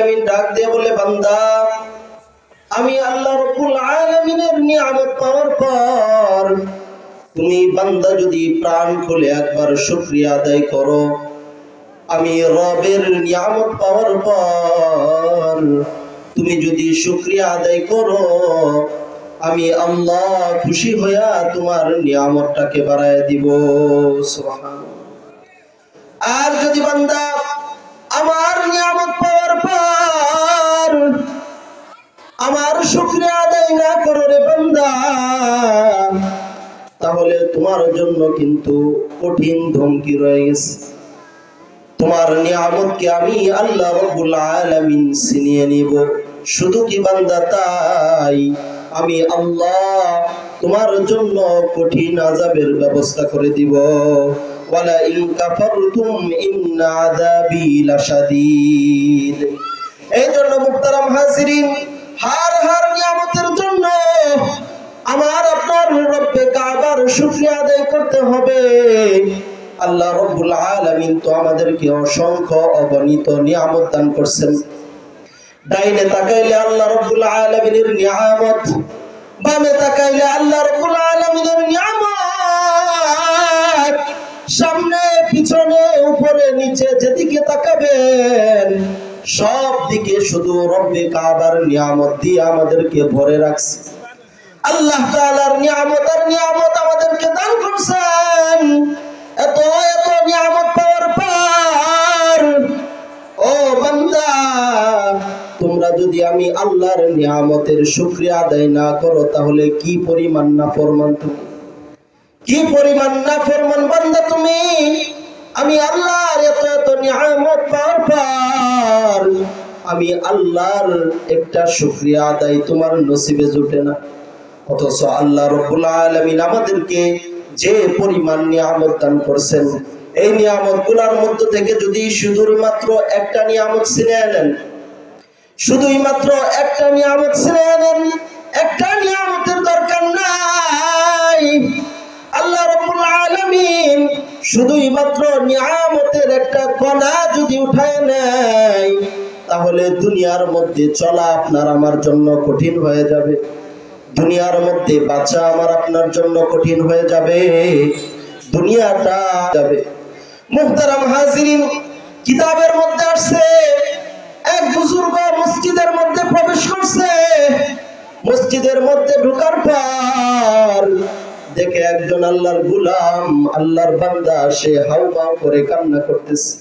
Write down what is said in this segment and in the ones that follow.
আলামিন ডাক দিয়ে বলে, বান্দা আমি আল্লাহ রাব্বুল আলামিনের নিয়ামত পাওয়ার পর তুমি বান্দা যদি প্রাণ খুলে একবার শুকরিয়া আদায় করো, আমি রবের নিয়ামত পাওয়ার পর তুমি যদি শুকরিয়া আদায় করো, আমি আল্লাহ খুশি হইয়া তোমার নিয়ামতটাকে বাড়ায় দিব। সুবহানাল্লাহ। আর যদি বান্দা আমার নিয়ামত পাওয়ার পর আমার শুকরিয়া আদায় না করো রে বান্দা, তাহলে তোমার জন্য কিন্তু কঠিন ধমকি রয়ে গেছে। তোমার নিয়ামতকে আমি আল্লাহ রাব্বুল আলামিন ছিনিয়ে নিব। শুধু কি বান্দা তাই, আমি আল্লাহ তোমার জন্য কঠিন আযাবের ব্যবস্থা করে দিব। ওয়ালা ইন কাফারতুম ইন্না আযাবি লাশাদীদ। এই জন্য মুহতারাম হাজিরিন, হার নিয়ামতের জন্য আমার আপনার রব্বে কাবার শুকরিয়া আদায় করতে হবে। আল্লাহ রাব্বুল আলামিন তো আমাদেরকে অসংখ্য অগণিত নিয়ামত দান করছেন। ডাইনে তাকাইলে আল্লাহ রাব্বুল আলামিনের নিয়ামত, বামে তাকাইলে আল্লাহ রাব্বুল আলামিনের নিয়ামত, সামনে পিছনে উপরে নিচে যেদিকে তাকাবেন সব দিকে শুধু রব্বে কাবার নিয়ামত দিয়ে আমাদেরকে ভরে রাখছে। আল্লাহ তাআলার নিয়ামত আর নিয়ামত আমাদেরকে দান করছেন। এত নিয়ামত পাওয়ার পর ও বান্দা, তোমরা যদি আমি আল্লাহর নিয়ামতের শুকরিয়া আদায় না করো, তাহলে কি পরিমাণ নাফরমান তুমি, কি পরিমাণ নাফরমান বান্দা তুমি। আমি আল্লাহর এত নিয়ামত পাওয়ার পর আমি আল্লাহর একটা শুকরিয়া আদায় তোমার নসিবে জুটে না। অথচ আল্লাহ রাব্বুল আলামিন আমাদেরকে যে পরিমাণ নিয়ামত দান করছেন, এই নিয়ামতগুলোর মধ্য থেকে যদি শুধুই মাত্র একটা নিয়ামত ছিনিয়ে নেন, শুধুই মাত্র একটা নিয়ামত ছিনিয়ে নেন, একটা নিয়ামতের দরকার নাই। আল্লাহ রাব্বুল আলামিন শুধুই মাত্র নিয়ামতের একটা কণা যদি উঠায় নেয়, তাহলে দুনিয়ার মধ্যে চলা আপনার আমার জন্য কঠিন হয়ে যাবে। দুনিয়ার মধ্যে বাঁচা আমার আপনার জন্য কঠিন হয়ে যাবে, দুনিয়াটা যাবে। মুহতারাম হাজিরিন, কিতাবের মধ্যে আসছে এক বুজুর্গ মসজিদের মধ্যে প্রবেশ করছে। মসজিদের মধ্যে ঢোকার পর দেখে একজন আল্লাহর গোলাম, আল্লাহর বান্দা, সে হাউমাউ করে কান্না করতেছে।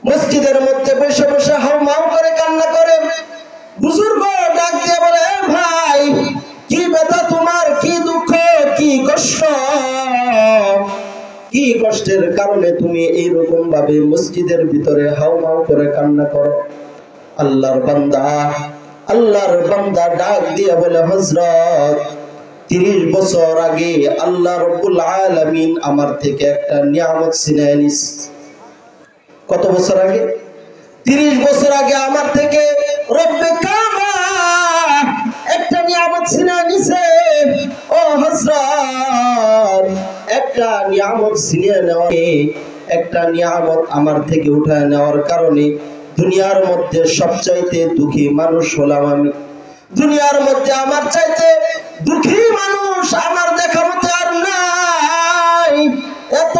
মসজিদের মধ্যে বসে বসে হাউমাউ করে কান্না করে। বুজুর্গ ডাক দিয়ে বলে, ভাই কি ব্যথা তোমার, কি দুঃখ, কি কষ্ট, কি কষ্টের কারণে তুমি এইরকম ভাবে মসজিদের ভিতরে হাউমাউ করে কান্না করো? আল্লাহর বান্দা ডাক দিয়ে বলে, হযরত 30 বছর আগে আল্লাহ রাব্বুল আলামিন আমার থেকে একটা নিয়ামত ছিনিয়ে নিছে। কত বছর আগে? 30 বছর আগে আমার থেকে রব্বে কাবা একটা নিয়ামত ছিনিয়ে নিছে। ও হযরত, একটা নিয়ামত ছিনিয়ে নেওয়া, একটা নিয়ামত আমার থেকে উঠায় নেওয়ার কারণে দুনিয়ার মধ্যে সবচাইতে দুঃখী মানুষ হলাম আমি। দুনিয়ার মধ্যে আমার চাইতে দুঃখী মানুষ আমার দেখা মতো আর নাই। এত